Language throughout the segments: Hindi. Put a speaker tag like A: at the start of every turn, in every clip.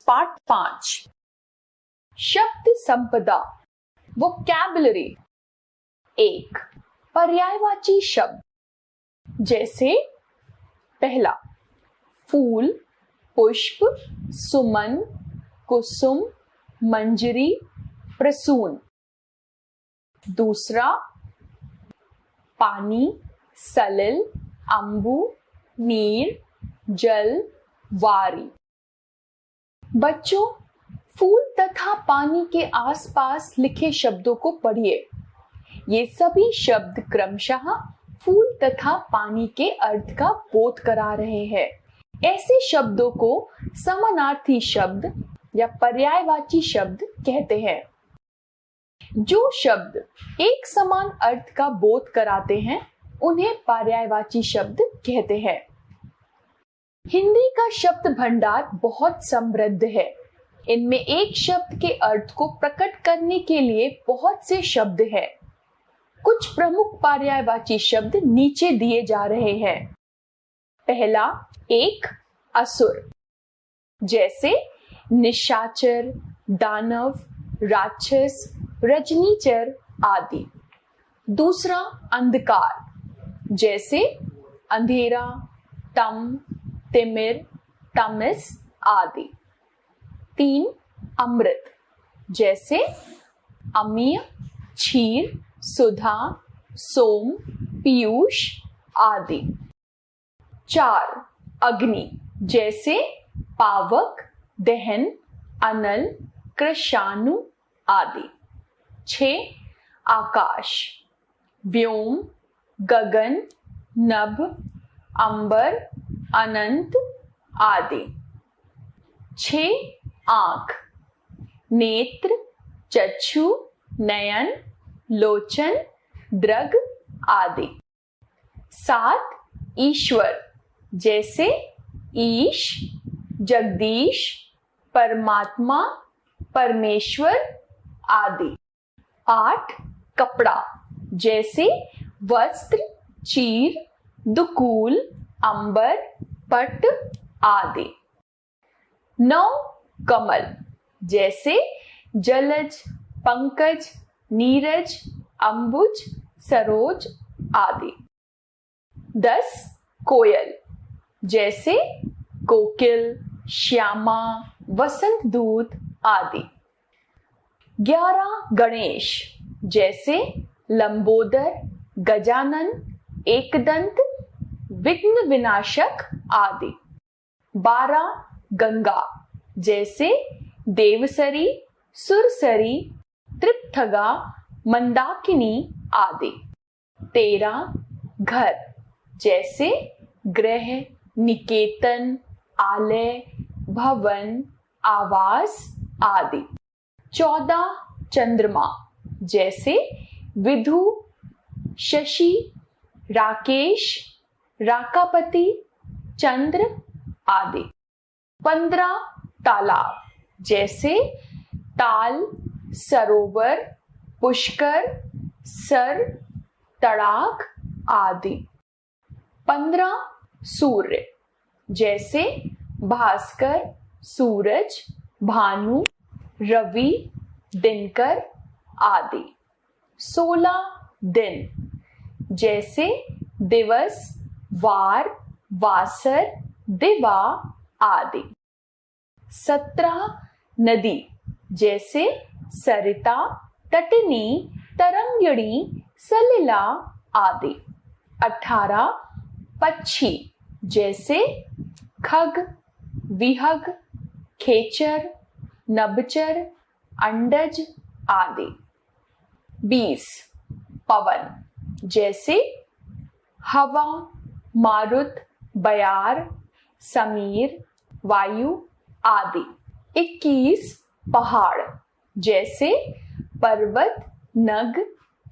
A: पार्ट 5 शब्द संपदा वोकैबुलरी। 1 पर्यायवाची शब्द जैसे पहला फूल, पुष्प, सुमन, कुसुम, मंजरी, प्रसून। दूसरा पानी, सलिल, अंबु, नीर, जल, वारी। बच्चों, फूल तथा पानी के आसपास लिखे शब्दों को पढ़िए। ये सभी शब्द क्रमशः फूल तथा पानी के अर्थ का बोध करा रहे हैं। ऐसे शब्दों को समानार्थी शब्द या पर्यायवाची शब्द कहते हैं। जो शब्द एक समान अर्थ का बोध कराते हैं उन्हें पर्यायवाची शब्द कहते हैं। हिंदी का शब्द भंडार बहुत समृद्ध है। इनमें एक शब्द के अर्थ को प्रकट करने के लिए बहुत से शब्द हैं। कुछ प्रमुख पर्यायवाची शब्द नीचे दिए जा रहे हैं। पहला एक असुर, जैसे निशाचर, दानव, राक्षस, रजनीचर आदि। दूसरा अंधकार, जैसे अंधेरा, तम, तिमिर, तमस आदि। 3 अमृत, जैसे अमीय, क्षीर, सुधा, सोम, पीयूष आदि। 4 अग्नि, जैसे पावक, दहन, अनल, कृशानु आदि। 6 आकाश, व्योम, गगन, नभ, अंबर, अनंत आदि। 6 आंख, नेत्र, चक्षु, नयन, लोचन, दृग आदि। 7 ईश्वर, जैसे ईश, जगदीश, परमात्मा, परमेश्वर आदि। 8 कपड़ा, जैसे वस्त्र, चीर, दुकूल, अंबर, पट आदि। 9 कमल, जैसे जलज, पंकज, नीरज, अंबुज, सरोज आदि। 10 कोयल, जैसे कोकिल, श्यामा, वसंत दूत आदि। 11 गणेश, जैसे लंबोदर, गजानन, एकदंत, विघ्न विनाशक आदि। 12 गंगा, जैसे देवसरी, सुरसरी, तृप्तगा, मंदाकिनी आदि। 13 घर, जैसे गृह, निकेतन, आलय, भवन, आवास आदि। 14 चंद्रमा, जैसे विधु, शशि, राकेश, राकापति, चंद्र आदि। 15 तालाब, जैसे ताल, सरोवर, पुष्कर, सर, तड़ाग आदि। 15 सूर्य, जैसे भास्कर, सूरज, भानु, रवि, दिनकर आदि। 16 दिन, जैसे दिवस, वार, वासर, दिवा आदि। 17 नदी, जैसे सरिता, तटनी, तरंगिणी, सलिला आदि। 18 पक्षी, जैसे खग, विहग, खेचर, नभचर, अंडज आदि। 20 पवन, जैसे हवा, मारुत, बयार, समीर, वायु आदि। 21 पहाड़, जैसे पर्वत, नग,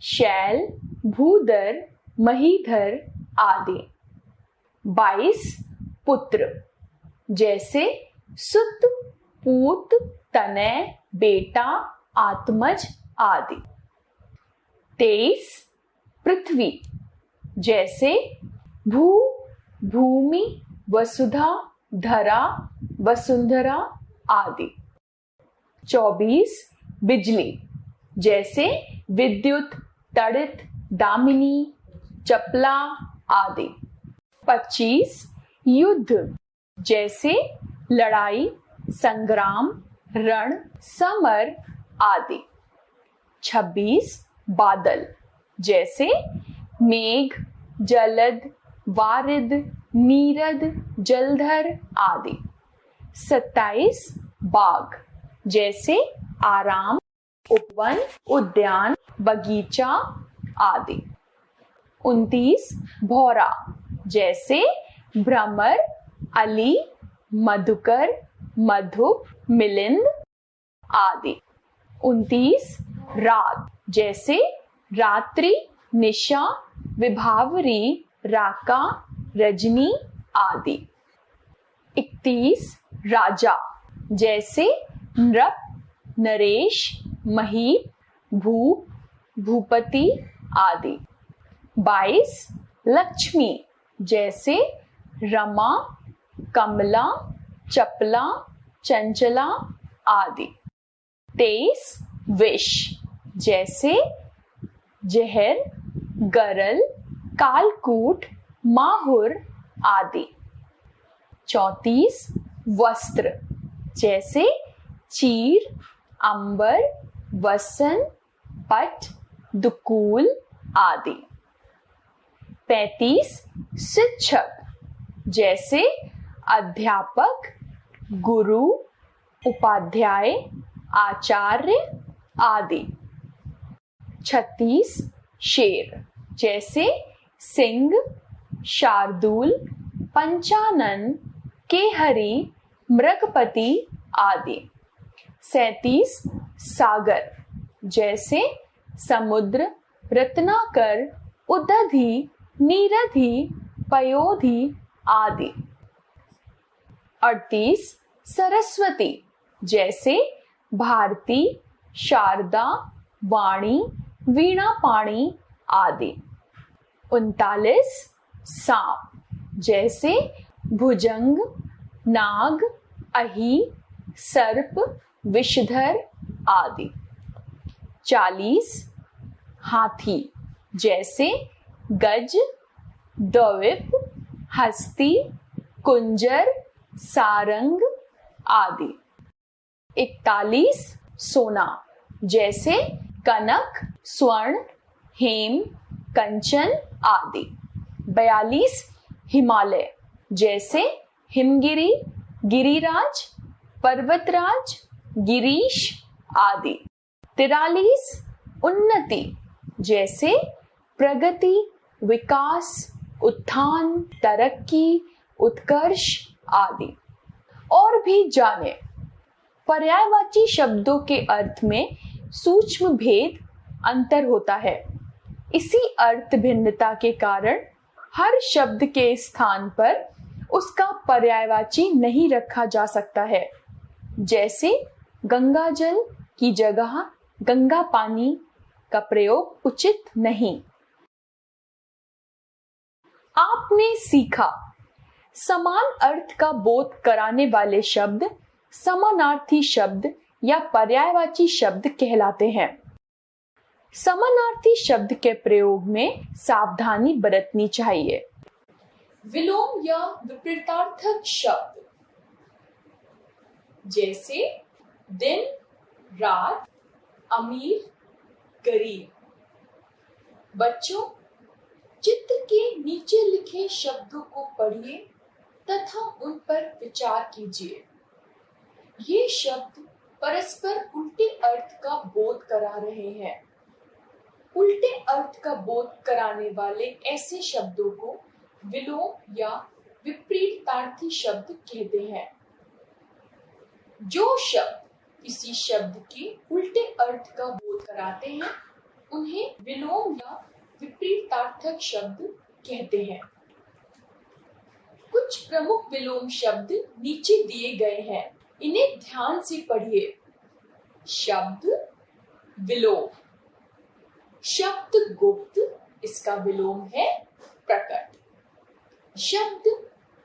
A: शैल, भूधर, महीधर आदि। 22 पुत्र, जैसे सुत, पूत, तनय, बेटा, आत्मज आदि। 23 पृथ्वी, जैसे भू, भूमि, वसुधा, धरा, वसुंधरा आदि। 24 बिजली, जैसे विद्युत, तड़ित, दामिनी, चपला आदि। 25 युद्ध, जैसे लड़ाई, संग्राम, रण, समर आदि। 26 बादल, जैसे मेघ, जलद, वारिद, नीरद, जलधर आदि। 27 बाग, जैसे आराम, उपवन, उद्यान, बगीचा आदि। 29 भौरा, जैसे भ्रमर, अली, मधुकर, मधुप, मिलिंद आदि। 29 रात, जैसे रात्रि, निशा, विभावरी, राका, रजनी आदि। 31 राजा, जैसे नृप, नरेश, महीप, भूप, भूपति आदि। 22 लक्ष्मी, जैसे रमा, कमला, चपला, चंचला आदि। 23 विष, जैसे जहर, गरल, कालकूट, माहुर आदि। 34 वस्त्र, जैसे चीर, अंबर, वसन, पट, दुकूल आदि। 35 शिक्षक, जैसे अध्यापक, गुरु, उपाध्याय, आचार्य आदि। 36 शेर, जैसे सिंह, शार्दूल, पंचानन, केहरी, मृगपति आदि। 37 सागर, जैसे समुद्र, रत्नाकर, उदधि, नीरधि, पयोधि आदि। 38 सरस्वती, जैसे भारती, शारदा, वाणी, वीणापाणी आदि। 39 सांप, जैसे भुजंग, नाग, अहि, सर्प, विषधर आदि। 40 हाथी, जैसे गज, द्विप, हस्ती, कुंजर, सारंग आदि। 41 सोना, जैसे कनक, स्वर्ण, हेम, कंचन आदि। 42 हिमालय, जैसे हिमगिरी, गिरिराज, पर्वतराज, गिरीश आदि। 43 उन्नति, जैसे प्रगति, विकास, उत्थान, तरक्की, उत्कर्ष आदि। और भी जाने। पर्यायवाची शब्दों के अर्थ में सूक्ष्म भेद अंतर होता है। इसी अर्थ भिन्नता के कारण हर शब्द के स्थान पर उसका पर्यायवाची नहीं रखा जा सकता है। जैसे गंगा जल की जगह गंगा पानी का प्रयोग उचित नहीं। आपने सीखा, समान अर्थ का बोध कराने वाले शब्द समानार्थी शब्द या पर्यायवाची शब्द कहलाते हैं। समानार्थी शब्द के प्रयोग में सावधानी बरतनी चाहिए। विलोम या विपरीतार्थक शब्द, जैसे दिन, रात, अमीर, गरीब। बच्चों, चित्र के नीचे लिखे शब्दों को पढ़िए तथा उन पर विचार कीजिए। ये शब्द परस्पर उल्टे अर्थ का बोध करा रहे हैं। उल्टे अर्थ का बोध कराने वाले ऐसे शब्दों को विलोम या विपरीतार्थी शब्द कहते हैं। जो शब्द किसी शब्द के उल्टे अर्थ का बोध कराते हैं, उन्हें विलोम या विपरीतार्थक शब्द कहते हैं। कुछ प्रमुख विलोम शब्द नीचे दिए गए हैं, इन्हें ध्यान से पढ़िए। शब्द विलोम, शब्द गुप्त, इसका विलोम है प्रकट। शब्द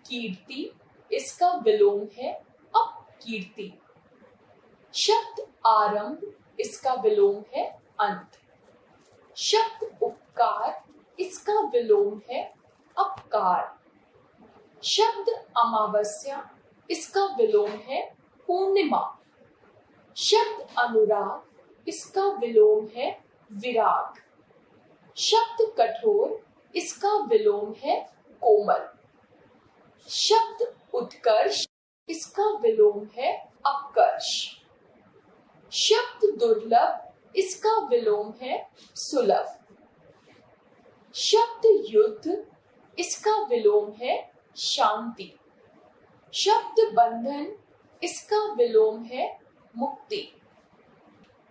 A: कीर्ति, इसका विलोम है अपकीर्ति। शब्द आरंभ, इसका विलोम है अंत। शब्द उपकार, इसका विलोम है अपकार। शब्द अमावस्या, इसका विलोम है पूर्णिमा। शब्द अनुराग, इसका विलोम है विराग। शब्द कठोर, इसका विलोम है कोमल। शब्द उत्कर्ष, इसका विलोम है अपकर्ष। शब्द दुर्लभ, इसका विलोम है सुलभ। शब्द युद्ध, इसका विलोम है शांति। शब्द बंधन, इसका विलोम है मुक्ति।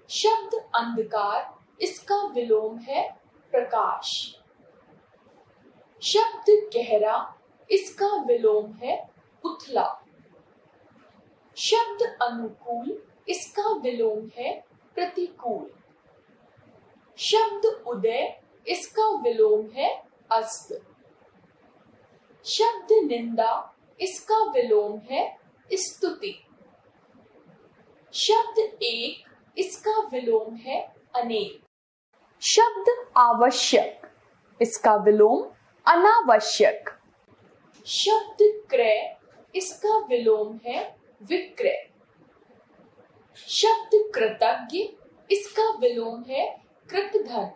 A: शब्द अंधकार, इसका विलोम है प्रकाश। शब्द गहरा, इसका विलोम है उथला। शब्द अनुकूल, इसका विलोम है प्रतिकूल। शब्द उदय, इसका विलोम है अस्त। शब्द निंदा, इसका विलोम है स्तुति। शब्द एक, इसका विलोम है अनेक। शब्द आवश्यक, इसका विलोम अनावश्यक। शब्द क्रय, इसका विलोम है विक्रय। शब्द कृतज्ञ, इसका विलोम है कृतधन।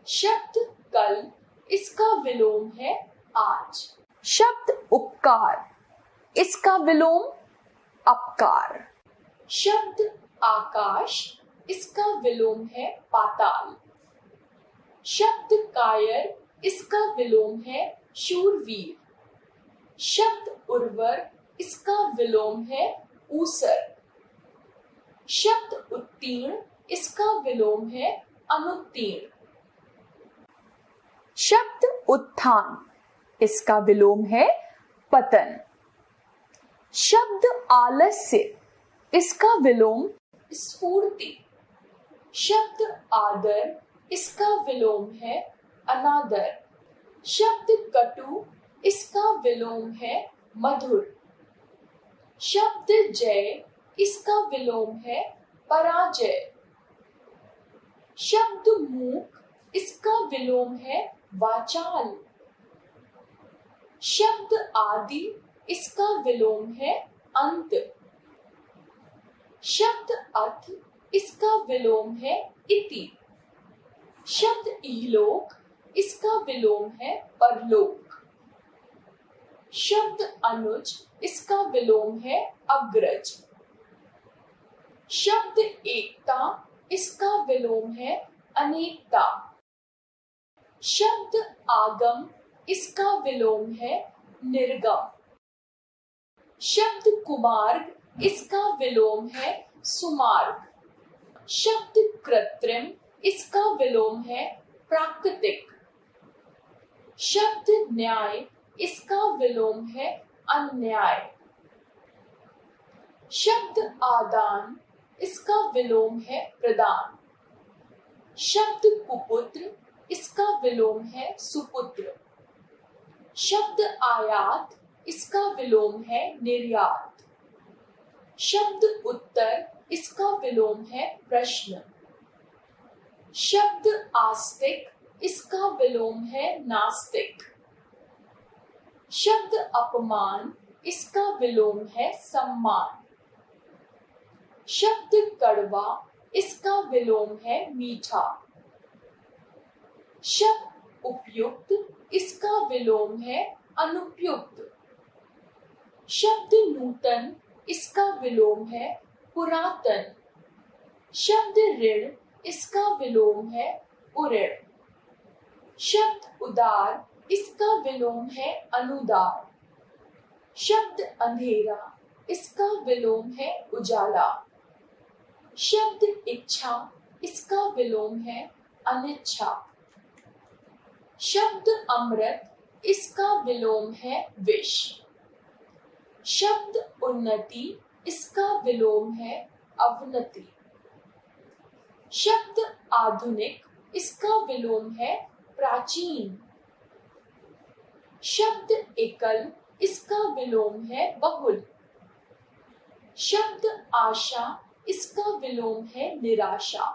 A: शब्द कल, इसका विलोम है आज। शब्द उपकार, इसका विलोम अपकार। शब्द आकाश, इसका विलोम है पाताल। शब्द कायर, इसका विलोम है शूरवीर। शब्द उर्वर, इसका विलोम है ऊसर। शब्द उत्तीर्ण, इसका विलोम है अनुत्तीर्ण। शब्द उत्थान, इसका विलोम है पतन। शब्द आलस्य, इसका विलोम स्फूर्ति। शब्द आदर, इसका विलोम है अनादर। शब्द कटु, इसका विलोम है मधुर। शब्द जय, इसका विलोम है पराजय। शब्द मूक, इसका विलोम है वाचाल। शब्द आदि, इसका विलोम है अंत। शब्द अथ, इसका विलोम है इति। शब्द इहलोक, इसका विलोम है परलोक। शब्द अनुज, इसका विलोम है अग्रज। शब्द एकता, इसका विलोम है अनेकता। शब्द आगम, इसका विलोम है निर्गम। शब्द कुमार्ग, इसका विलोम है सुमार्ग। शब्द कृत्रिम, इसका विलोम है प्राकृतिक। शब्द न्याय, इसका विलोम है अन्याय। शब्द आदान, इसका विलोम है प्रदान। शब्द कुपुत्र, इसका विलोम है सुपुत्र। शब्द आयात, इसका विलोम है निर्यात। शब्द उत्तर, इसका विलोम है प्रश्न। शब्द आस्तिक, इसका विलोम है नास्तिक। शब्द अपमान, इसका विलोम है सम्मान। शब्द कड़वा, इसका विलोम है मीठा। शब्द उपयुक्त, इसका विलोम है अनुपयुक्त। शब्द नूतन, इसका विलोम है पुरातन। शब्द ऋण, इसका विलोम है उऋण। शब्द उदार, इसका विलोम है अनुदार। शब्द अंधेरा, इसका विलोम है उजाला। शब्द इच्छा, इसका विलोम है अनिच्छा। शब्द अमृत, इसका विलोम है विष। शब्द उन्नति, इसका विलोम है अवनति। शब्द आधुनिक, इसका विलोम है प्राचीन। शब्द एकल, इसका विलोम है बहुल। शब्द आशा, इसका विलोम है निराशा।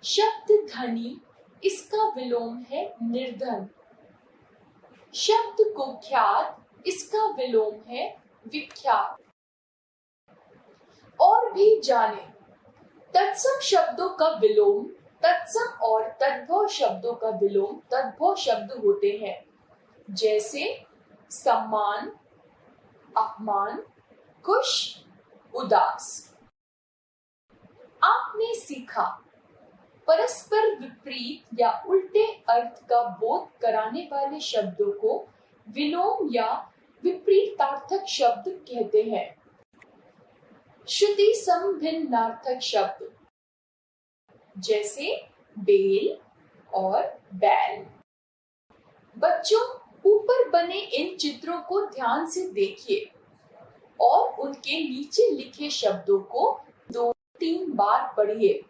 A: शब्द धनी, इसका विलोम है निर्धन। शब्द कुख्यात, इसका विलोम है विख्यात। और भी जाने तत्सम शब्दों का विलोम तत्सम और तद्भव शब्दों का विलोम तद्भव शब्द होते हैं, जैसे सम्मान, अपमान, खुश, उदास। आपने सीखा परस्पर विपरीत या उल्टे अर्थ का बोध कराने वाले शब्दों को विलोम या विपरीतार्थक शब्द कहते हैं। श्रुति समभिन्नार्थक शब्द जैसे बेल और बैल। बच्चों, ऊपर बने इन चित्रों को ध्यान से देखिए और उनके नीचे लिखे शब्दों को 2-3 बार पढ़िए।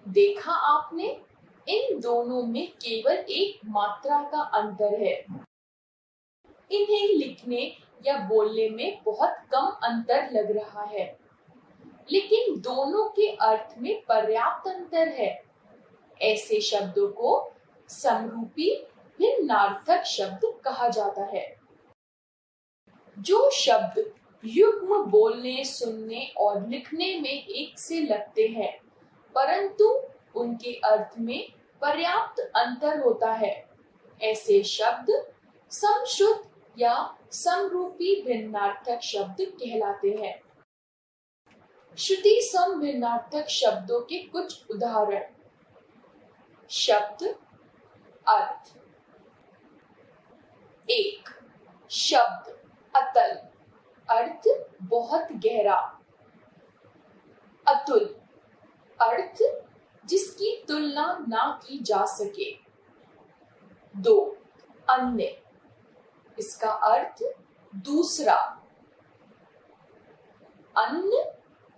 A: देखा आपने, इन दोनों में केवल एक मात्रा का अंतर है। इन्हें लिखने या बोलने में बहुत कम अंतर लग रहा है, लेकिन दोनों के अर्थ में पर्याप्त अंतर है। ऐसे शब्दों को समरूपी भिन्नार्थक शब्द कहा जाता है। जो शब्द युग्म बोलने, सुनने और लिखने में एक से लगते हैं, परंतु उनके अर्थ में पर्याप्त अंतर होता है, ऐसे शब्द समश्रुत या समरूपी भिन्नार्थक शब्द कहलाते हैं। श्रुति समभिन्नार्थक शब्दों के कुछ उदाहरण। शब्द अर्थ। 1. शब्द अतल, अर्थ बहुत गहरा। अतुल, अर्थ जिसकी तुलना ना की जा सके। 2. अन्य, इसका अर्थ दूसरा। अन्न,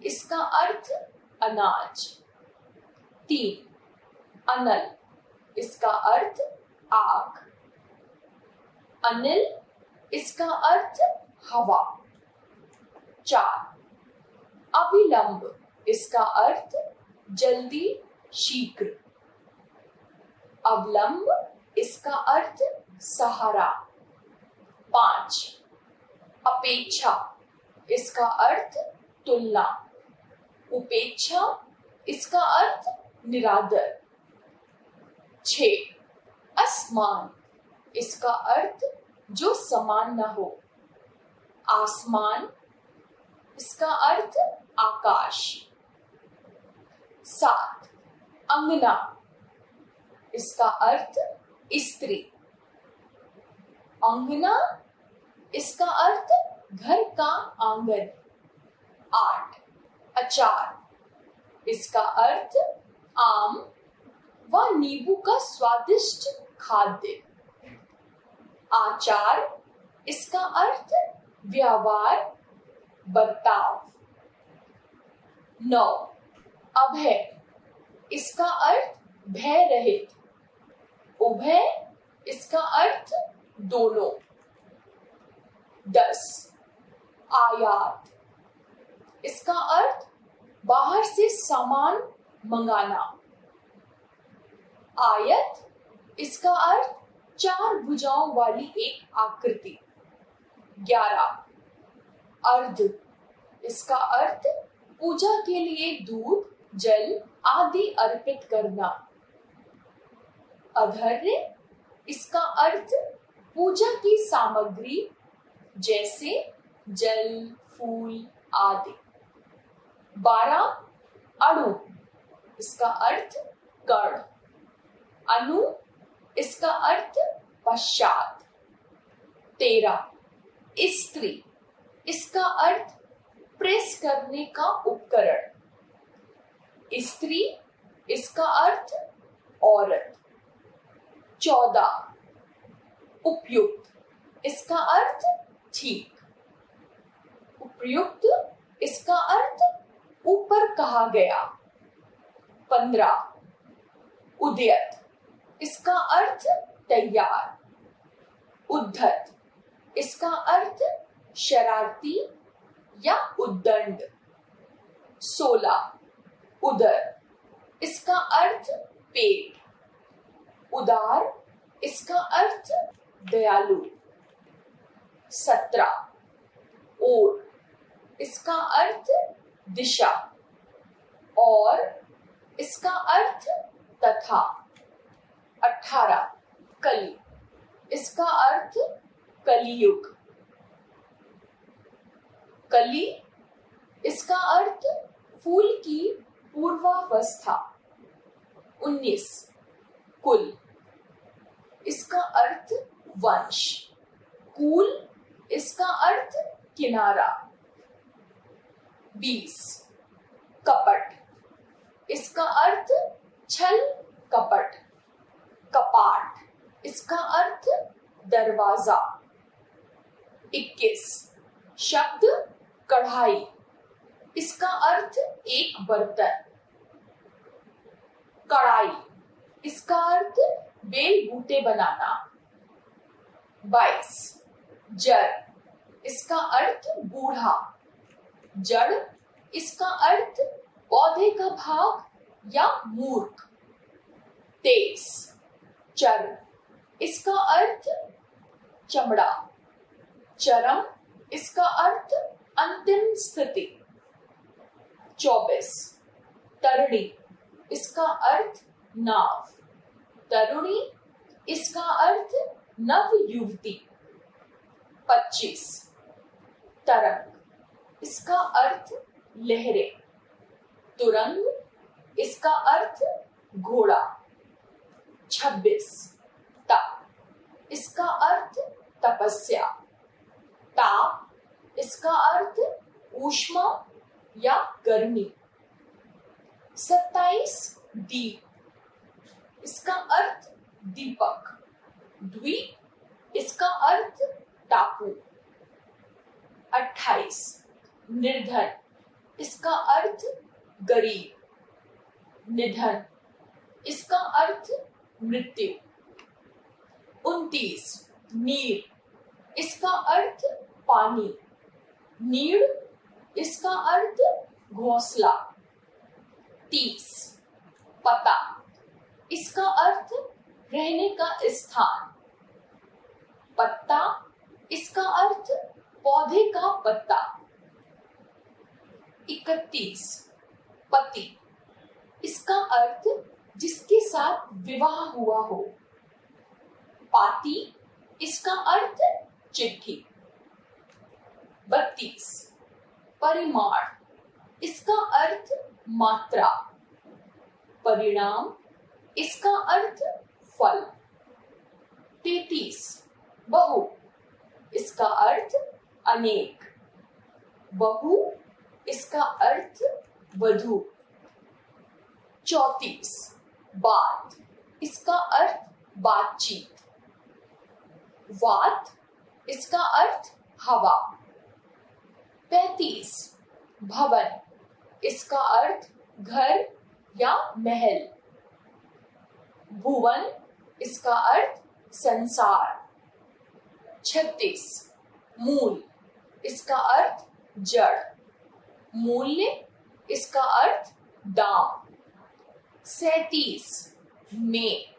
A: इसका अर्थ अनाज। 3. अनल, इसका अर्थ आग। अनिल, इसका अर्थ हवा। 4. अविलंब, इसका अर्थ जल्दी, शीघ्र। अवलंब, इसका अर्थ सहारा। 5. अपेक्षा, इसका अर्थ तुलना। उपेक्षा, इसका अर्थ निरादर। 6. असमान, इसका अर्थ जो समान न हो। आसमान, इसका अर्थ आकाश। 7. अंगना, इसका अर्थ स्त्री। अंगना, इसका अर्थ घर का आंगन। 8. अचार, इसका अर्थ आम व नींबू का स्वादिष्ट खाद्य। आचार, इसका अर्थ व्यवहार, बर्ताव। 9. अभय, इसका अर्थ भय रहित। उभय, इसका अर्थ दोनों। 10. आयात, इसका अर्थ बाहर से सामान मंगाना। आयत, इसका अर्थ 4 भुजाओं वाली एक आकृति। 11. अर्ध, इसका अर्थ पूजा के लिए दूध, जल आदि अर्पित करना। अधर्य, इसका अर्थ पूजा की सामग्री जैसे जल, फूल आदि। 12. अणु, इसका अर्थ कण। अनु, इसका अर्थ पश्चात। 13. स्त्री, इसका अर्थ प्रेस करने का उपकरण। स्त्री, इसका अर्थ औरत। 14. उपयुक्त, इसका अर्थ ठीक। उपयुक्त, इसका अर्थ ऊपर कहा गया। 15. उद्यत, इसका अर्थ तैयार। उद्धत, इसका अर्थ शरारती या उद्दंड। 16 उदर, इसका अर्थ पेट। उदार, इसका अर्थ दयालु। 17 ओर, इसका अर्थ दिशा। और, इसका अर्थ तथा। 18 कली, इसका अर्थ कलियुग। कली, इसका अर्थ फूल की पूर्वावस्था। 19 कुल, इसका अर्थ वंश। कूल, इसका अर्थ किनारा। 20 कपट, इसका अर्थ छल कपट। कपाट, इसका अर्थ दरवाजा। 21 शब्द कढ़ाई, इसका अर्थ एक बर्तन। कढ़ाई, इसका अर्थ बेल बूटे बनाना। 22 जड़, इसका अर्थ बूढ़ा। जड़, इसका अर्थ पौधे का भाग या मूर्ख। 23 चर्म, इसका अर्थ चमड़ा। चरम, इसका अर्थ अंतिम स्थिति। 24 तरणी, इसका अर्थ नाव। तरुणी, इसका अर्थ नव युवती। 25 तरंग, इसका अर्थ लहरें। तुरंग, इसका अर्थ घोड़ा। 26 तप, इसका अर्थ तपस्या। ताप, इसका अर्थ ऊष्मा या गर्मी। 27 दीप, इसका अर्थ दीपक। द्वीप, इसका अर्थ टापू। 28 निर्धन, इसका अर्थ गरीब। निधन, इसका अर्थ मृत्यु। 29 नीर, इसका अर्थ पानी। नीड़, इसका अर्थ घोंसला। 30 पता, इसका अर्थ रहने का स्थान। पत्ता, इसका अर्थ पौधे का पत्ता। 31 पति, इसका अर्थ जिसके साथ विवाह हुआ हो। पाती, इसका अर्थ चिट्ठी। 32 परिमाण, इसका अर्थ मात्रा। परिणाम, इसका अर्थ फल। 33 बहु, इसका अर्थ अनेक। बहु, इसका अर्थ वधु। 34 बात, इसका अर्थ बातचीत। वात, इसका अर्थ हवा। 35 भवन, इसका अर्थ घर या महल। भुवन, इसका अर्थ संसार। 36 मूल, इसका अर्थ जड़। मूल्य, इसका अर्थ दाम। 37 में,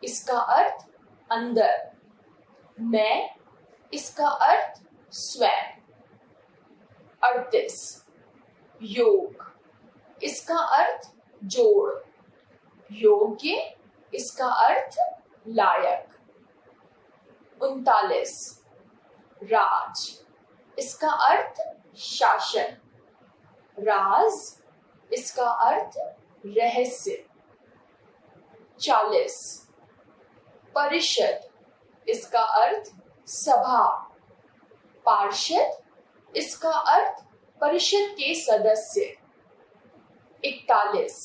A: इसका अर्थ अंदर। मैं, इसका अर्थ स्वयं। 38 योग, इसका अर्थ जोड़। योग्य, इसका अर्थ लायक। 39 राज, इसका अर्थ शासन। राज, इसका अर्थ रहस्य। 40 परिषद, इसका अर्थ सभा। पार्षद, इसका अर्थ परिषद के सदस्य। 41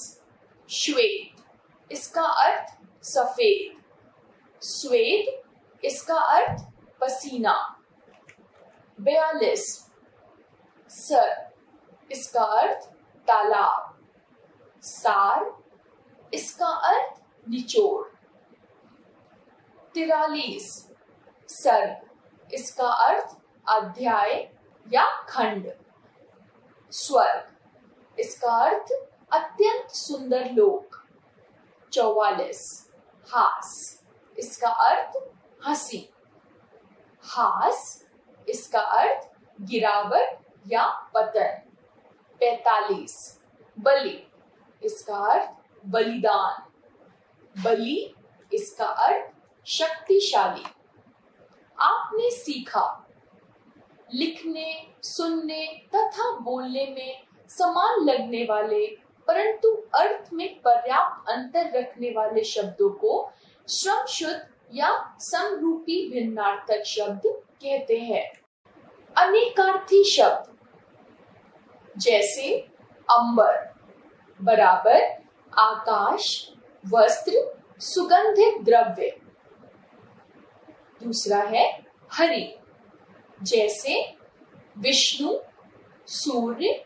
A: श्वेत, इसका अर्थ सफेद। श्वेत, इसका अर्थ पसीना। 42 सर, इसका अर्थ तालाब। सार, इसका अर्थ निचोड़। 43 सर्ग, इसका अर्थ अध्याय या खंड। स्वर्ग, इसका अर्थ अत्यंत सुंदर लोग। 44 हास, इसका अर्थ हंसी। हास, इसका अर्थ गिरावट या पतन। 45 बलि, इसका अर्थ बलिदान। बलि, इसका अर्थ शक्तिशाली। आपने सीखा। लिखने, सुनने तथा बोलने में समान लगने वाले परंतु अर्थ में पर्याप्त अंतर रखने वाले शब्दों को श्रमशुद्ध या समरूपी भिन्नार्थक शब्द कहते हैं। अनेकार्थी शब्द जैसे अंबर बराबर आकाश, वस्त्र, सुगंधित द्रव्य। दूसरा है हरि, जैसे विष्णु, सूर्य,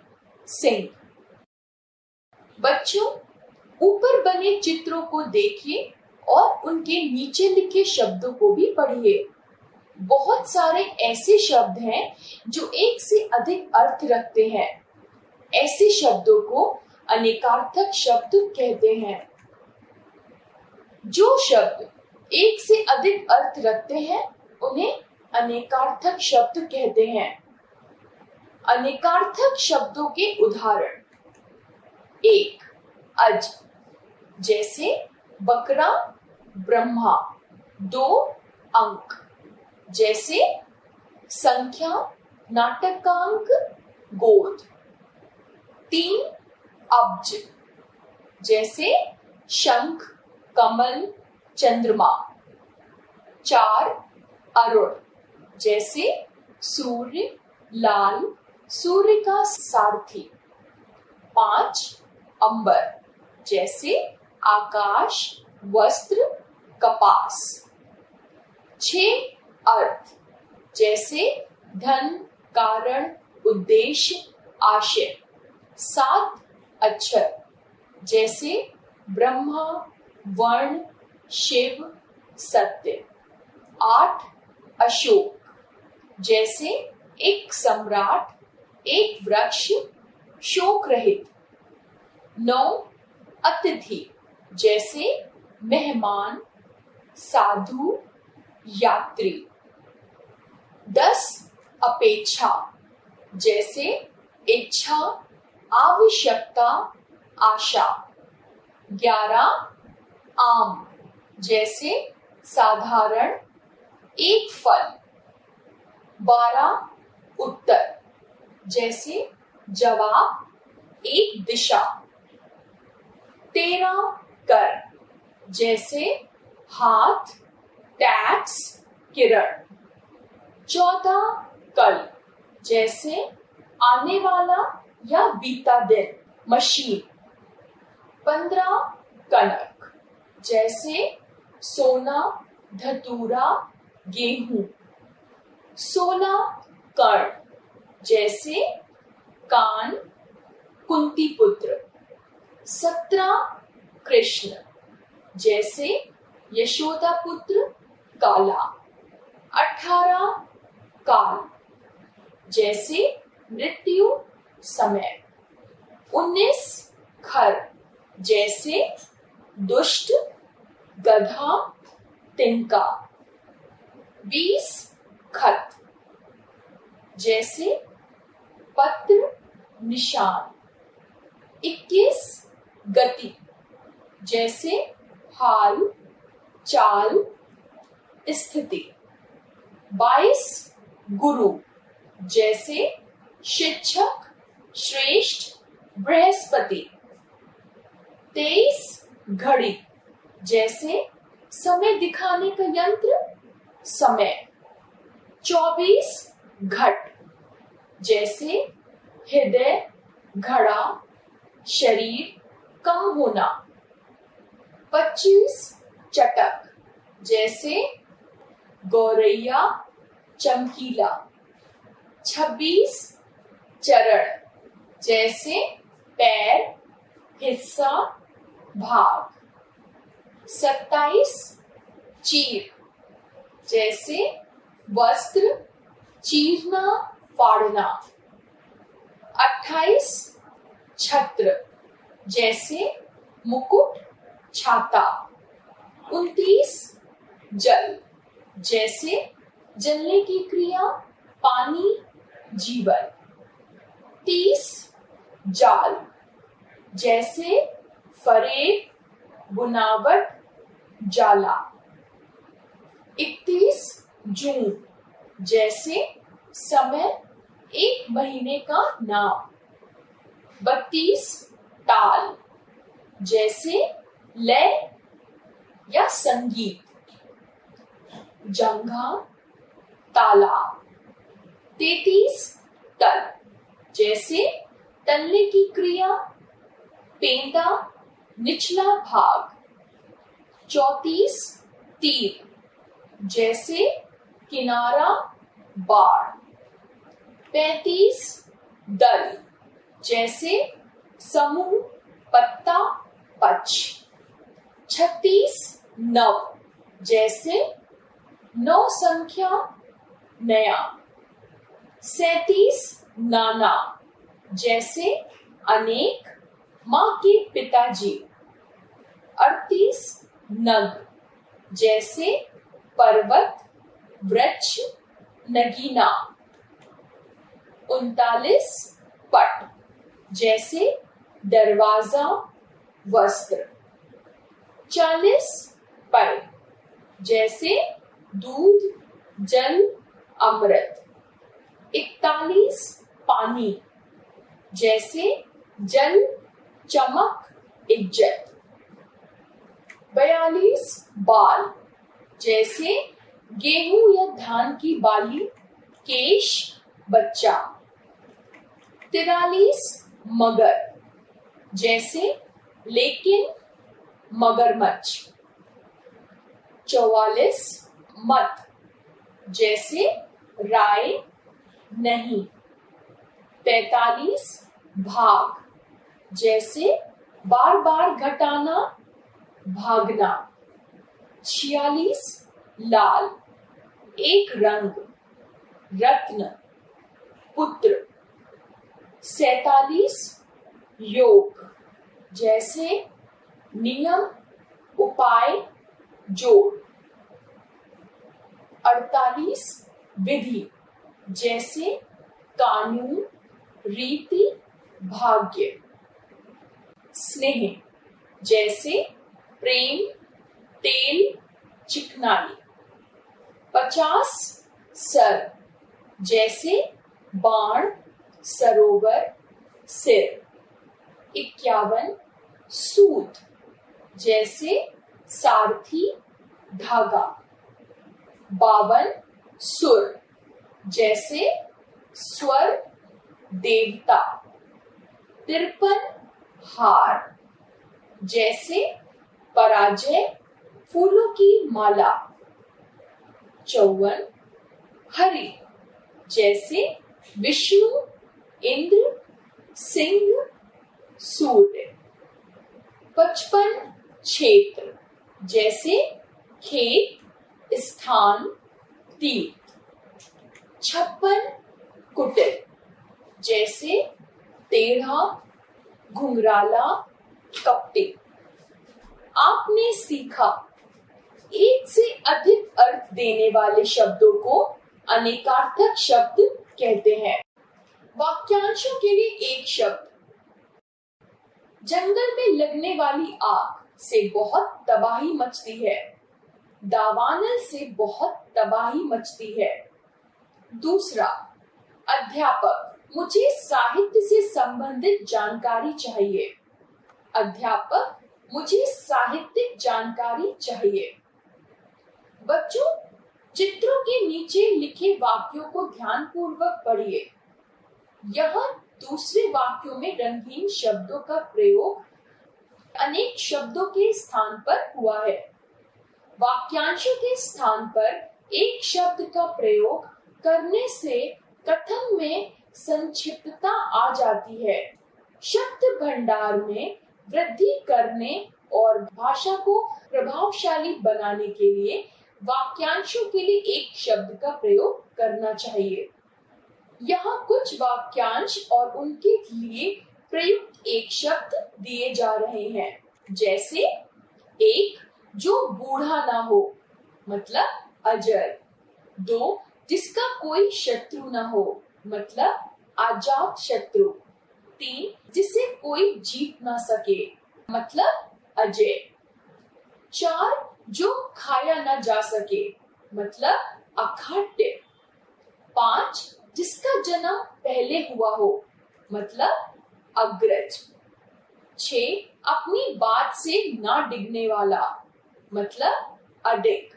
A: सिंह। बच्चों, ऊपर बने चित्रों को देखिए और उनके नीचे लिखे शब्दों को भी पढ़िए। बहुत सारे ऐसे शब्द हैं जो एक से अधिक अर्थ रखते हैं। ऐसे शब्दों को अनेकार्थक शब्द कहते हैं। जो शब्द एक से अधिक अर्थ रखते हैं उन्हें अनेकार्थक शब्द कहते हैं। अनेकार्थक शब्दों के उदाहरण। 1 अज, जैसे बकरा, ब्रह्मा। 2 अंक, जैसे संख्या, नाटक का अंक, गोद। 3 अब्ज, जैसे शंख, कमल, चंद्रमा। 4 अरुण, जैसे सूर्य, लाल, सूर्य का सारथी। 5 अंबर, जैसे आकाश, वस्त्र, कपास। 6 अर्थ, जैसे धन, कारण, उद्देश्य, आशय। 7 अक्षर, जैसे ब्रह्मा, वर्ण, शिव, सत्य। 8 अशोक, जैसे एक सम्राट, एक वृक्ष, शोक रहित। 9 अतिथि, जैसे मेहमान, साधु, यात्री। 10 अपेक्षा, जैसे इच्छा, आवश्यकता, आशा। 11 आम, जैसे साधारण, एक फल। 12 उत्तर, जैसे जवाब, एक दिशा। 13 कर, जैसे हाथ, टैक्स, किरण। 14 कल, जैसे आने वाला या बीता दिन, मशीन। 15 कनक, जैसे सोना, धतूरा, गेहूं। 16 कर्ण, जैसे कान, कुंती पुत्र। 17 कृष्ण, जैसे यशोदा पुत्र, काला। 18 काल, जैसे मृत्यु, समय। 19 खर, जैसे दुष्ट, गधा, तिनका। 20 खत, जैसे पत्र, निशान। 21 गति, जैसे हाल, चाल, स्थिति। 22 गुरु, जैसे शिक्षक, श्रेष्ठ, बृहस्पति। 23 घड़ी, जैसे समय दिखाने का यंत्र, समय। 24 घट, जैसे हृदय, घड़ा, शरीर, कम होना। 25 चटक, जैसे गौरैया, चमकीला। 26 चरण, जैसे पैर, हिस्सा, भाग। 27 चीर, जैसे वस्त्र, चीरना, फाड़ना। 28 छत्र जैसे मुकुट, छाता। 29 जल जैसे जलने की क्रिया, पानी, जीवन। 30 जाल जैसे फरेब, बुनावट, जाला। 31 जून जैसे समय, एक महीने का नाम। 32 ताल जैसे लय या संगीत। जंघा, तालाब। 33 तल जैसे तलने की क्रिया, पेंदा, निचला भाग। 34 तीर जैसे किनारा, बाड़। 35 दल जैसे समूह, पत्ता, पक्ष। 36 नव जैसे नौ संख्या, नया। 37 नाना जैसे अनेक, माँ के पिताजी। 38 नग जैसे पर्वत, वृक्ष, नगीना। 39 पट जैसे दरवाजा, वस्त्र। 40 पै जैसे दूध, जल, अमृत। 41 पानी जैसे जल, चमक, इज्जत। 42 बाल जैसे गेहूं या धान की बाली, केश, बच्चा। 43 मगर जैसे लेकिन, मगरमच्छ। 44 मत जैसे राय, नहीं। 45 भाग जैसे बार बार घटाना, भागना। 46 लाल, एक रंग, रत्न, पुत्र। 47 योग जैसे नियम, उपाय, जोड़। 48 विधि जैसे कानून, रीति, भाग्य। स्नेह जैसे प्रेम, तेल, चिकनाई। 50 सर जैसे बाण, सरोवर, सिर। 51 सूत जैसे सारथी, धागा। 52 सुर जैसे स्वर, देवता। 53 हार जैसे पराजय, फूलों की माला। 54 हरि जैसे विष्णु, इंद्र, सिंह, सूर्य। 55 क्षेत्र जैसे खेत, स्थान, तीर्थ। 56 कुटिल जैसे टेढ़ा, घुंघराला, कपटी। आपने सीखा, एक से अधिक अर्थ देने वाले शब्दों को अनेकार्थक शब्द कहते हैं। वाक्यांशों के लिए एक शब्द। जंगल में लगने वाली आग से बहुत तबाही मचती है। दावानल से बहुत तबाही मचती है। दूसरा, अध्यापक, मुझे साहित्य से संबंधित जानकारी चाहिए। अध्यापक, मुझे साहित्यिक जानकारी चाहिए। बच्चों, चित्रों के नीचे लिखे वाक्यों को ध्यानपूर्वक पढ़िए। यहाँ दूसरे वाक्यों में रंगीन शब्दों का प्रयोग अनेक शब्दों के स्थान पर हुआ है। वाक्यांशों के स्थान पर एक शब्द का प्रयोग करने से कथन में संक्षिप्तता आ जाती है। शब्द भंडार में वृद्धि करने और भाषा को प्रभावशाली बनाने के लिए वाक्यांशों के लिए एक शब्द का प्रयोग करना चाहिए। यहाँ कुछ वाक्यांश और उनके लिए प्रयुक्त एक शब्द दिए जा रहे हैं, जैसे एक जो बूढ़ा ना हो, मतलब अजर। दो जिसका कोई शत्रु ना हो, मतलब अजात शत्रु। तीन जिसे कोई जीत ना सके, मतलब अजय। चार जो खाया ना जा सके, मतलब अखाद्य। पांच जिसका जन्म पहले हुआ हो, मतलब अग्रज। छह अपनी बात से ना डिगने वाला, मतलब अडिग।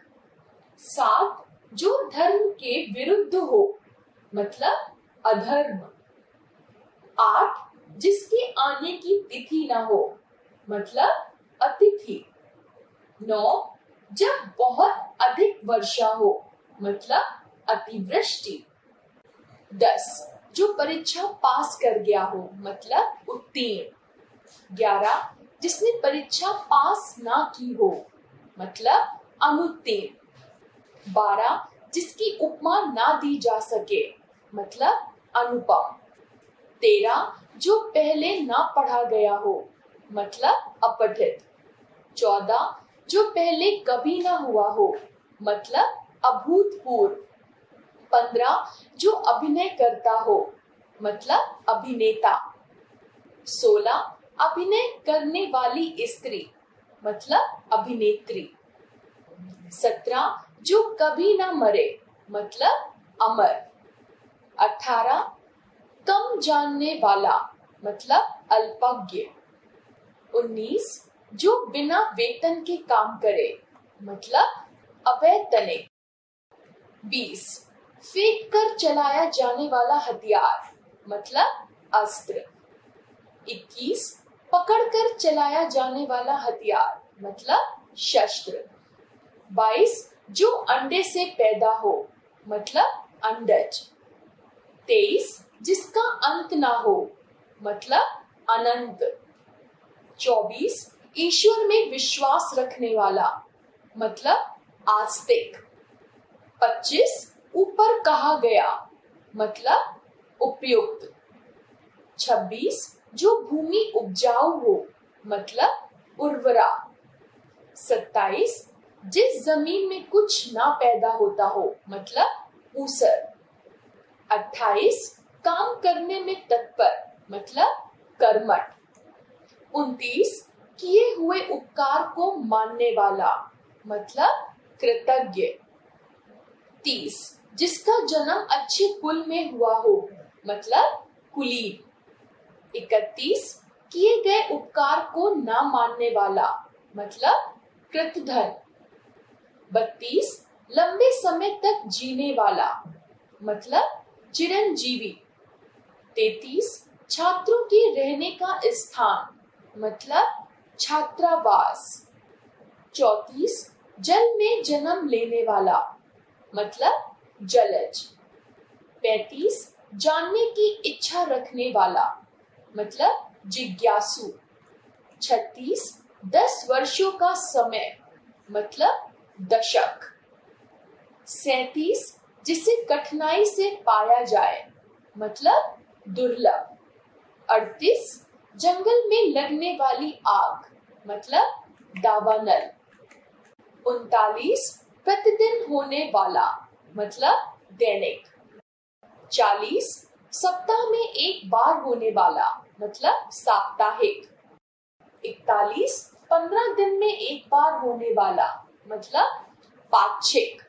A: सात जो धर्म के विरुद्ध हो, मतलब अधर्म। आठ जिसके आने की तिथि ना हो, मतलब अतिथि। 9 जब बहुत अधिक वर्षा हो, मतलब अतिवृष्टि। 10 जो परीक्षा पास कर गया हो, मतलब उत्तीर्ण। 11 जिसने परीक्षा पास ना की हो, मतलब अनुत्तीर्ण। 12 जिसकी उपमा ना दी जा सके, मतलब अनुपम। 13 जो पहले ना पढ़ा गया हो, मतलब अपठित। 14 जो पहले कभी ना हुआ हो, मतलब अभूतपूर्व। 15 जो अभिनय करता हो, मतलब अभिनेता। 16 अभिनय करने वाली स्त्री, मतलब अभिनेत्री। 17 जो कभी ना मरे, मतलब अमर। 18 कम जानने वाला, मतलब अल्पज्ञ। 19 जो बिना वेतन के काम करे, मतलब अवैतनिक। 20 फेंक कर चलाया जाने वाला हथियार, मतलब अस्त्र। 21 पकड़ कर चलाया जाने वाला हथियार, मतलब शस्त्र। 22 जो अंडे से पैदा हो, मतलब अंडज। 23 जिसका अंत ना हो, मतलब अनंत। 24 ईश्वर में विश्वास रखने वाला, मतलब आस्तिक। 25 ऊपर कहा गया, मतलब उपयुक्त। 26 जो भूमि उपजाऊ हो, मतलब उर्वरा। 27 जिस जमीन में कुछ ना पैदा होता हो, मतलब ऊसर। 28 काम करने में तत्पर, मतलब कर्मठ। 29 किए हुए उपकार को मानने वाला, मतलब कृतज्ञ। 30 जिसका जन्म अच्छे कुल में हुआ हो, मतलब कुलीन। 31 किए गए उपकार को ना मानने वाला, मतलब कृतधन। 32 लंबे समय तक जीने वाला, मतलब चिरंजीवी। 33 छात्रों के रहने का स्थान, मतलब छात्रावास। 34 जल में जन्म लेने वाला, मतलब जलज। 35 जानने की इच्छा रखने वाला, मतलब जिज्ञासु। 36 10 वर्षों का समय, मतलब दशक। 37 जिसे कठिनाई से पाया जाए, मतलब दुर्लभ। 38 जंगल में लगने वाली आग, मतलब दावानल। 39 प्रतिदिन होने वाला, मतलब दैनिक। 40 सप्ताह में एक बार होने वाला, मतलब साप्ताहिक। 41 15 दिन में एक बार होने वाला, मतलब पाक्षिक।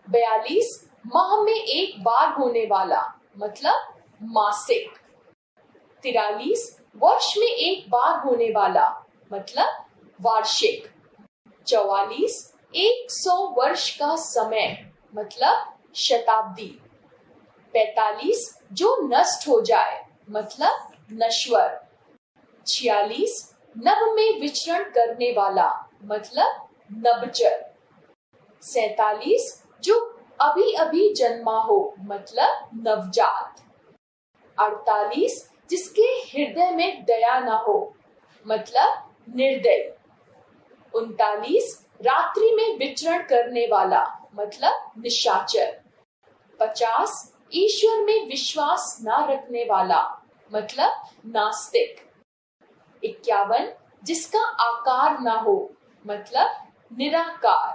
A: 42 माह में एक बार होने वाला, मतलब मासिक। 43 वर्ष में एक बार होने वाला, मतलब वार्षिक। 44 100 वर्ष का समय, मतलब शताब्दी। 45 जो नष्ट हो जाए, मतलब नश्वर। 46 नभ में विचरण करने वाला, मतलब नभचर। 47 जो अभी अभी जन्मा हो, मतलब नवजात। 48 जिसके हृदय में दया ना हो, मतलब निर्दयी। 39 रात्रि में विचरण करने वाला, मतलब निशाचर। 50 ईश्वर में विश्वास ना रखने वाला, मतलब नास्तिक। 51 जिसका आकार ना हो, मतलब निराकार।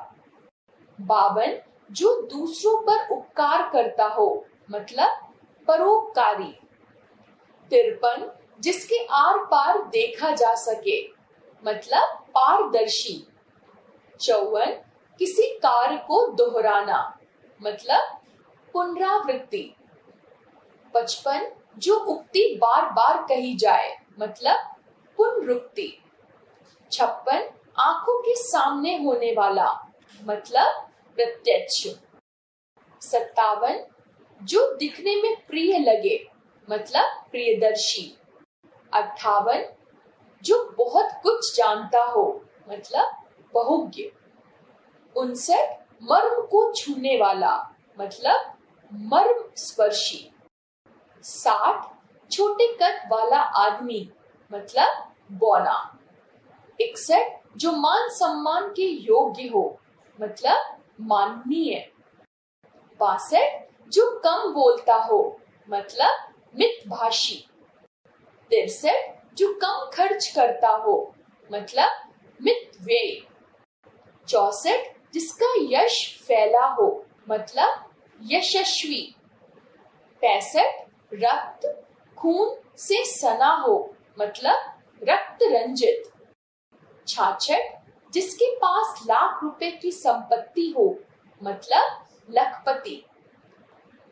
A: 52 जो दूसरों पर उपकार करता हो, मतलब परोपकारी। 53 जिसके आर पार देखा जा सके, मतलब पारदर्शी। 54 किसी कार्य को दोहराना, मतलब पुनरावृत्ति। 55 जो उक्ति बार बार कही जाए, मतलब पुनरुक्ति। 56 आंखों के सामने होने वाला, मतलब प्रत्यक्ष। 57 जो दिखने में प्रिय लगे, मतलब प्रियदर्शी। 58 जो बहुत कुछ जानता हो, मतलब बहुज्ञ। 59 मर्म को छूने वाला, मतलब मर्म स्पर्शी। 60 छोटे कद वाला आदमी, मतलब बौना। 61 जो मान सम्मान के योग्य हो, मतलब माननीय। 62 जो कम बोलता हो, मतलब मितभाषी। 63 जो कम खर्च करता हो, मतलब मितव्ययी। 64 जिसका यश फैला हो, मतलब यशस्वी। 65 रक्त खून से सना हो, मतलब रक्त रंजित। 66 जिसके पास लाख रुपए की संपत्ति हो, मतलब लखपति।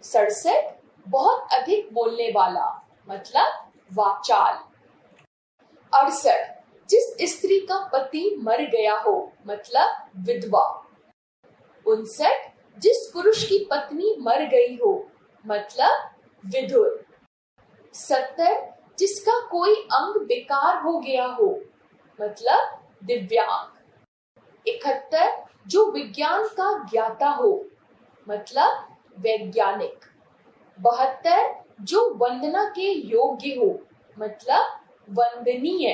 A: 67 बहुत अधिक बोलने वाला, मतलब वाचाल। 68 जिस स्त्री का पति मर गया हो, मतलब विधवा। 59 जिस पुरुष की पत्नी मर गई हो, मतलब विधुर। 70 जिसका कोई अंग बेकार हो गया हो, मतलब दिव्यांग। 71 जो विज्ञान का ज्ञाता हो, मतलब वैज्ञानिक। 72 जो वंदना के योग्य हो, मतलब वंदनीय।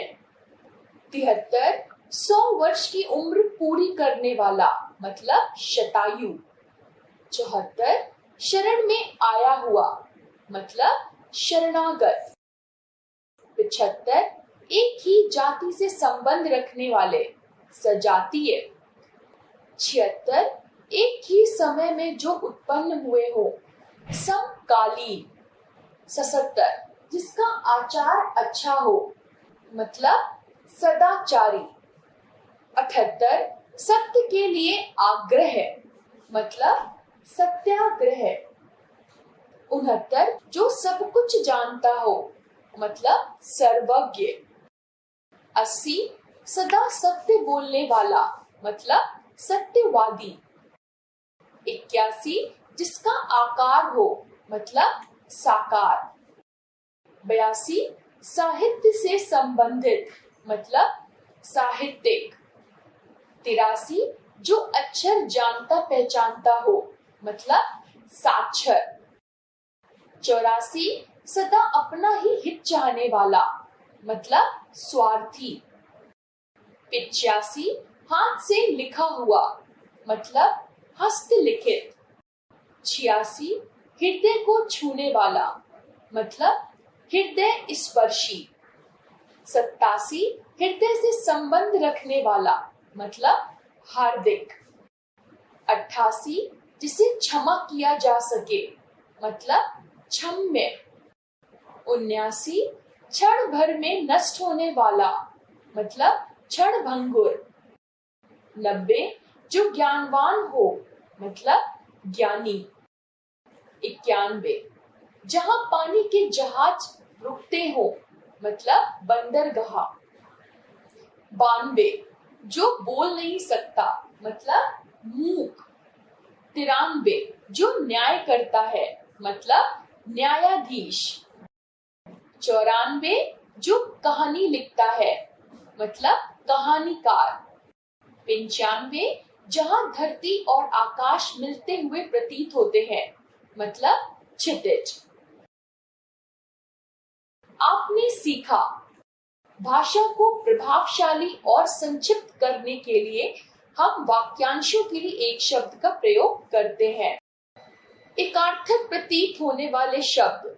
A: 73 100 वर्ष की उम्र पूरी करने वाला, मतलब शतायु। 74 शरण में आया हुआ, मतलब शरणागत। 75 एक ही जाति से संबंध रखने वाले, सजातीय। 76 एक ही समय में जो उत्पन्न हुए हो, समकालीन। 77 जिसका आचार अच्छा हो, मतलब सदाचारी। 78 सत्य के लिए आग्रह, मतलब सत्याग्रह। 69 जो सब कुछ जानता हो, मतलब सर्वज्ञ। 80 सदा सत्य बोलने वाला, मतलब सत्यवादी। 81 जिसका आकार हो, मतलब साकार। 82 साहित्य से संबंधित, मतलब साहित्यिक। 83 जो अक्षर जानता पहचानता हो, मतलब साक्षर। 84 सदा अपना ही हित चाहने वाला, मतलब स्वार्थी। 85 हाथ से लिखा हुआ, मतलब हस्तलिखित। 86 हृदय को छूने वाला, मतलब हृदय स्पर्शी। 87 हृदय से संबंध रखने वाला, मतलब हार्दिक। 88 जिसे क्षमा किया जा सके, मतलब क्षम्य। 79 क्षण भर में नष्ट होने वाला, मतलब क्षणभंगुर। 90 जो ज्ञानवान हो, मतलब ज्ञानी। 91 जहां पानी के जहाज रुकते हो, मतलब बंदरगाह। 92 जो बोल नहीं सकता, मतलब मूक। 93 जो न्याय करता है, मतलब न्यायाधीश। 94 जो कहानी लिखता है, मतलब कहानीकार। 95 जहां धरती और आकाश मिलते हुए प्रतीत होते हैं, मतलब क्षितिज। आपने सीखा। भाषा को प्रभावशाली और संक्षिप्त करने के लिए हम वाक्यांशों के लिए एक शब्द का प्रयोग करते हैं। एकार्थक प्रतीत होने वाले शब्द।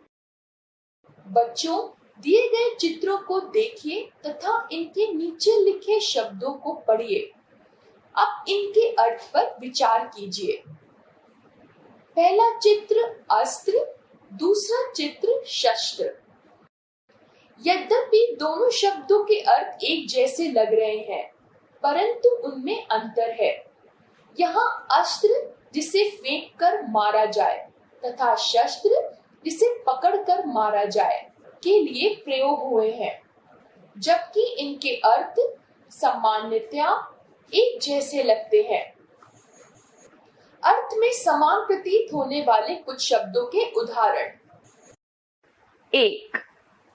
A: बच्चों, दिए गए चित्रों को देखिए तथा इनके नीचे लिखे शब्दों को पढ़िए। अब इनके अर्थ पर विचार कीजिए। पहला चित्र अस्त्र, दूसरा चित्र शस्त्र। यद्यपि दोनों शब्दों के अर्थ एक जैसे लग रहे हैं, परंतु उनमें अंतर है। यहाँ अस्त्र जिसे फेंक कर मारा जाए तथा शस्त्र जिसे पकड़कर मारा जाए के लिए प्रयोग हुए हैं, जबकि इनके अर्थ सामान्यतया एक जैसे लगते हैं। अर्थ में समान प्रतीत होने वाले कुछ शब्दों के उदाहरण।
B: 1.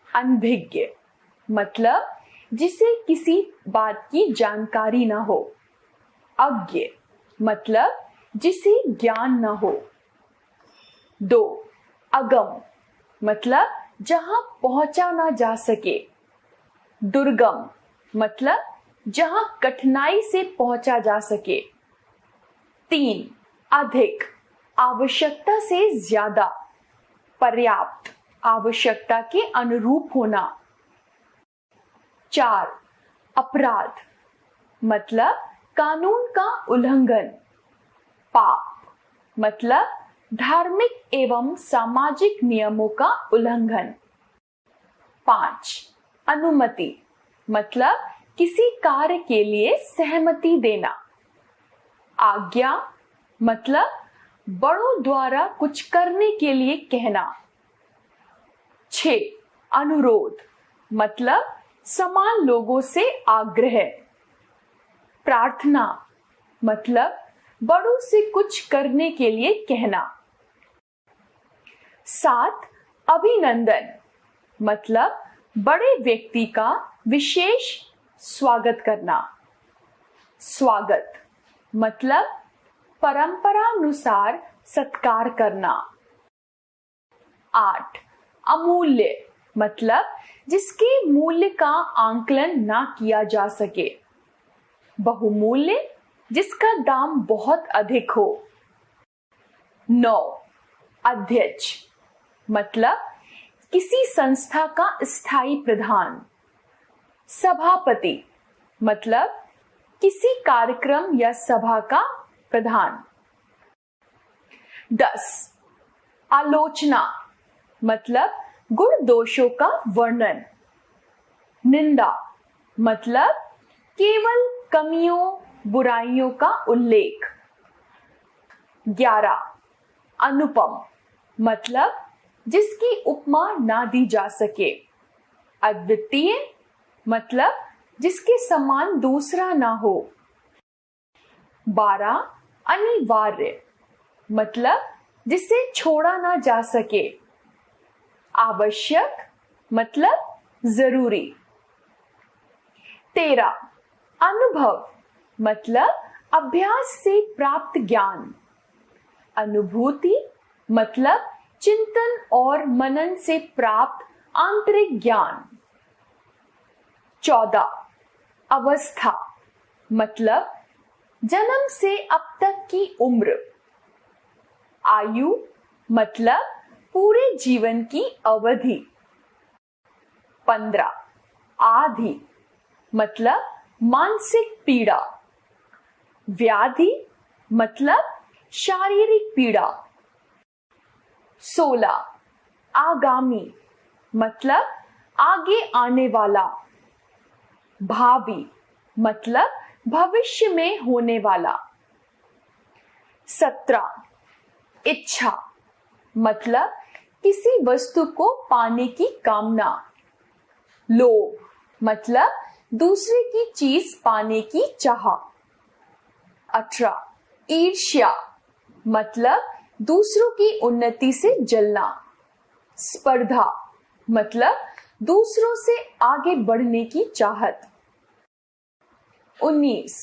B: अनभिज्ञ मतलब जिसे किसी बात की जानकारी न हो। अज्ञ मतलब जिसे ज्ञान न हो। 2. अगम मतलब जहां पहुंचा ना जा सके। दुर्गम मतलब जहां कठिनाई से पहुंचा जा सके। 3. अधिक आवश्यकता से ज्यादा, पर्याप्त आवश्यकता के अनुरूप होना। 4. अपराध मतलब कानून का उल्लंघन। पाप मतलब धार्मिक एवं सामाजिक नियमों का उल्लंघन। 5. अनुमति मतलब किसी कार्य के लिए सहमति देना। आज्ञा मतलब बड़ों द्वारा कुछ करने के लिए कहना। 6. अनुरोध मतलब समान लोगों से आग्रह। प्रार्थना मतलब बड़ों से कुछ करने के लिए कहना। 7. अभिनंदन मतलब बड़े व्यक्ति का विशेष स्वागत करना। स्वागत मतलब परंपरानुसार सत्कार करना। 8. अमूल्य मतलब जिसके मूल्य का आंकलन ना किया जा सके। बहुमूल्य जिसका दाम बहुत अधिक हो। 9. अध्यक्ष मतलब किसी संस्था का स्थायी प्रधान। सभापति मतलब किसी कार्यक्रम या सभा का प्रधान। 10. आलोचना मतलब गुण दोषों का वर्णन। निंदा मतलब केवल कमियों बुराइयों का उल्लेख। 11. अनुपम मतलब जिसकी उपमा ना दी जा सके। अद्वितीय मतलब जिसके समान दूसरा ना हो। 12. अनिवार्य मतलब जिसे छोड़ा ना जा सके। आवश्यक मतलब जरूरी। 13. अनुभव मतलब अभ्यास से प्राप्त ज्ञान। अनुभूति मतलब चिंतन और मनन से प्राप्त आंतरिक ज्ञान। 14. अवस्था मतलब जन्म से अब तक की उम्र। आयु मतलब पूरे जीवन की अवधि। 15. आधि मतलब मानसिक पीड़ा। व्याधि मतलब शारीरिक पीड़ा। 16. आगामी मतलब आगे आने वाला। भावी मतलब भविष्य में होने वाला। 17. इच्छा मतलब किसी वस्तु को पाने की कामना। लोभ मतलब दूसरे की चीज पाने की चाह। 18. ईर्ष्या मतलब दूसरों की उन्नति से जलना। स्पर्धा मतलब दूसरों से आगे बढ़ने की चाहत। 19.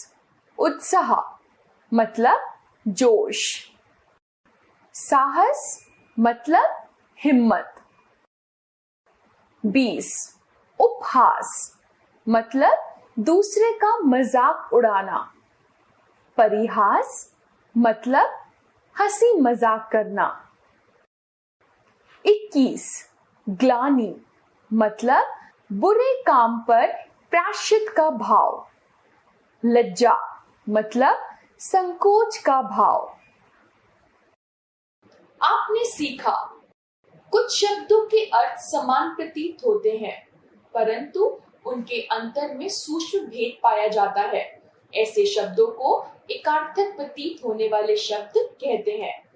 B: उत्साह मतलब जोश। साहस मतलब हिम्मत। 20. उपहास मतलब दूसरे का मजाक उड़ाना। परिहास मतलब हंसी मजाक करना। 21. ग्लानि मतलब बुरे काम पर प्रायश्चित का भाव। लज्जा मतलब संकोच का भाव।
A: आपने सीखा कुछ शब्दों के अर्थ समान प्रतीत होते हैं, परंतु उनके अंतर में सूक्ष्म भेद पाया जाता है। ऐसे शब्दों को एकार्थक प्रतीत होने वाले शब्द कहते हैं।